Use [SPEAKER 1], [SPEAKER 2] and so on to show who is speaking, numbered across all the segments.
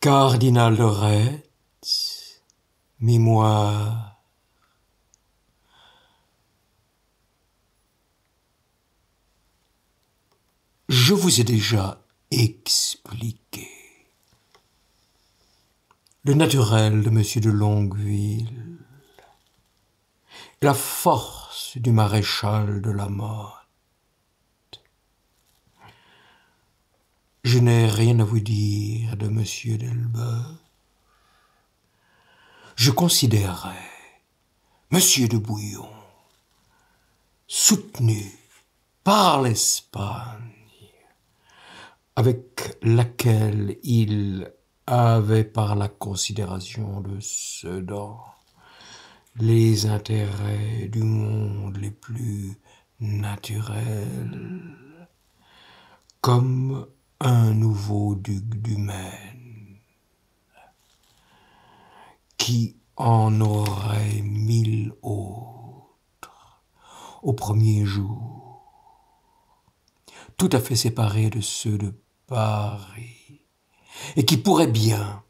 [SPEAKER 1] Cardinal de Retz, mémoire. Je vous ai déjà expliqué le naturel de Monsieur de Longueville et la force du maréchal de la Motte. Je n'ai rien à vous dire de Monsieur d'Elbeuf. Je considérais Monsieur de Bouillon, soutenu par l'Espagne, avec laquelle il avait par la considération de Sedan les intérêts du monde les plus naturels, comme un nouveau duc du Maine, qui en aurait 1000 autres au premier jour, tout à fait séparés de ceux de Paris, et qui pourrait bien,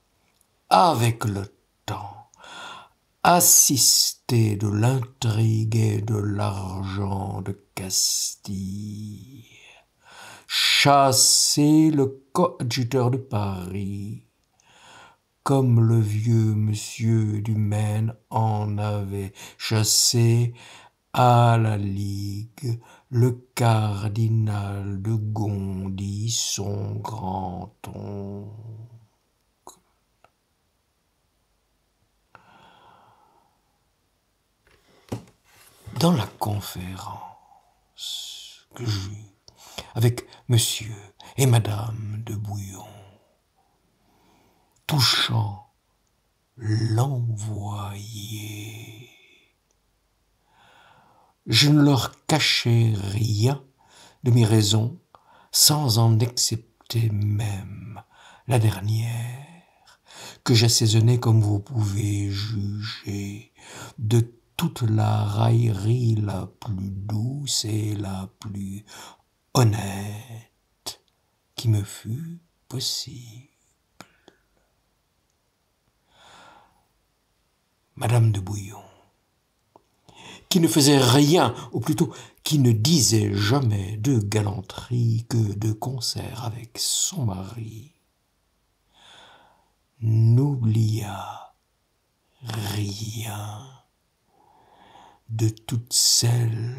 [SPEAKER 1] avec le temps, assister de l'intrigue et de l'argent de Castille, chasser le coadjuteur de Paris, comme le vieux monsieur du Maine en avait chassé à la Ligue le cardinal de Gondi, son grand-oncle. Dans la conférence que j'eus avec monsieur et madame de Bouillon, touchant l'envoyé, je ne leur cachai rien de mes raisons, sans en excepter même la dernière, que j'assaisonnais, comme vous pouvez juger, de toute la raillerie la plus douce et la plus honnête qui me fut possible. Madame de Bouillon, qui ne faisait rien, ou plutôt qui ne disait jamais de galanterie que de concert avec son mari, n'oublia rien de toutes celles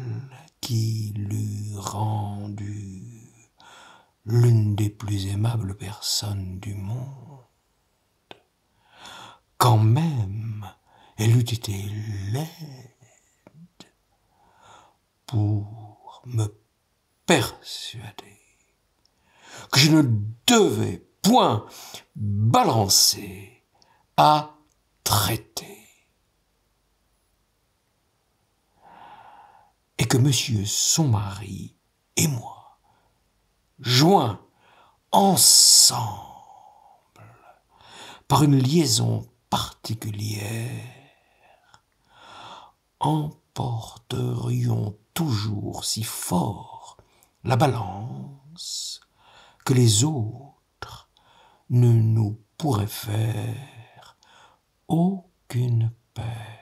[SPEAKER 1] qui l'eût rendue l'une des plus aimables personnes du monde, quand même elle eût été laide pour me persuader que je ne devais point balancer à traiter, et que monsieur son mari et moi, joints ensemble par une liaison particulière, emporterions toujours si fort la balance que les autres ne nous pourraient faire aucune peine.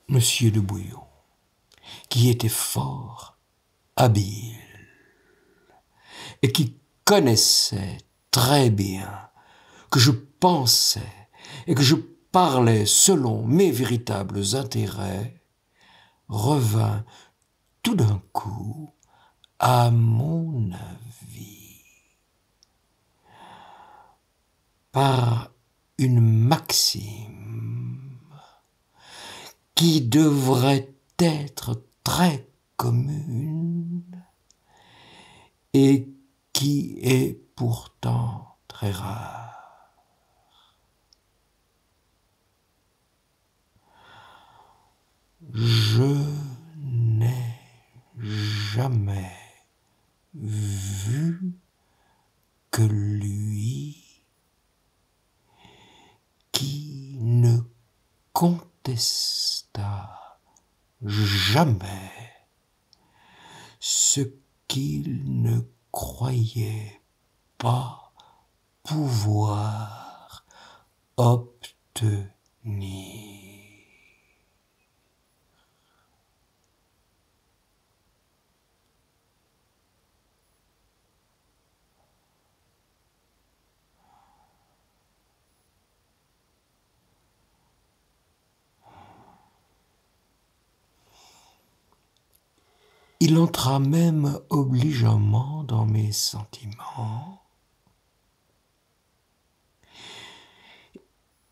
[SPEAKER 1] Monsieur de Bouillon, qui était fort habile et qui connaissait très bien que je pensais et que je parlais selon mes véritables intérêts, revint tout d'un coup à mon avis par une maxime qui devrait être très commune et qui est pourtant très rare. Je n'ai jamais vu que lui qui ne contesta jamais ce qu'il ne croyait pas pouvoir obtenir. Il entra même obligeamment dans mes sentiments.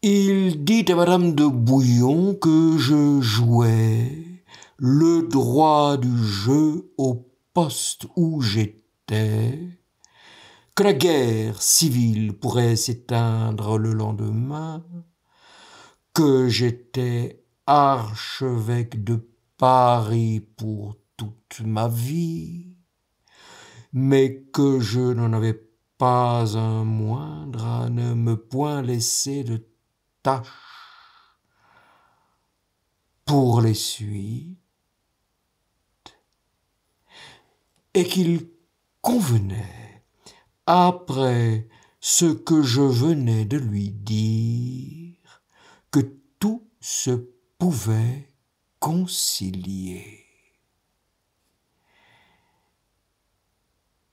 [SPEAKER 1] Il dit à Madame de Bouillon que je jouais le droit du jeu au poste où j'étais, que la guerre civile pourrait s'éteindre le lendemain, que j'étais archevêque de Paris pour toute ma vie, mais que je n'en avais pas un moindre à ne me point laisser de tâche pour les suites, et qu'il convenait, après ce que je venais de lui dire, que tout se pouvait concilier.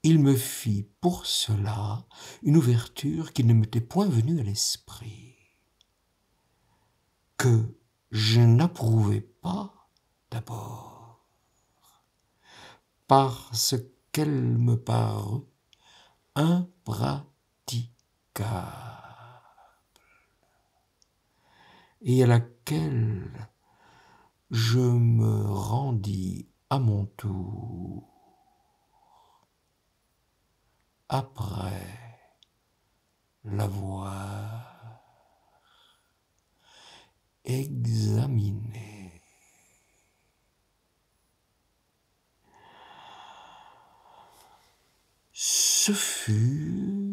[SPEAKER 1] Il me fit pour cela une ouverture qui ne m'était point venue à l'esprit, que je n'approuvais pas d'abord, parce qu'elle me parut impraticable, et à laquelle je me rendis à mon tour après l'avoir examiné. Ce fut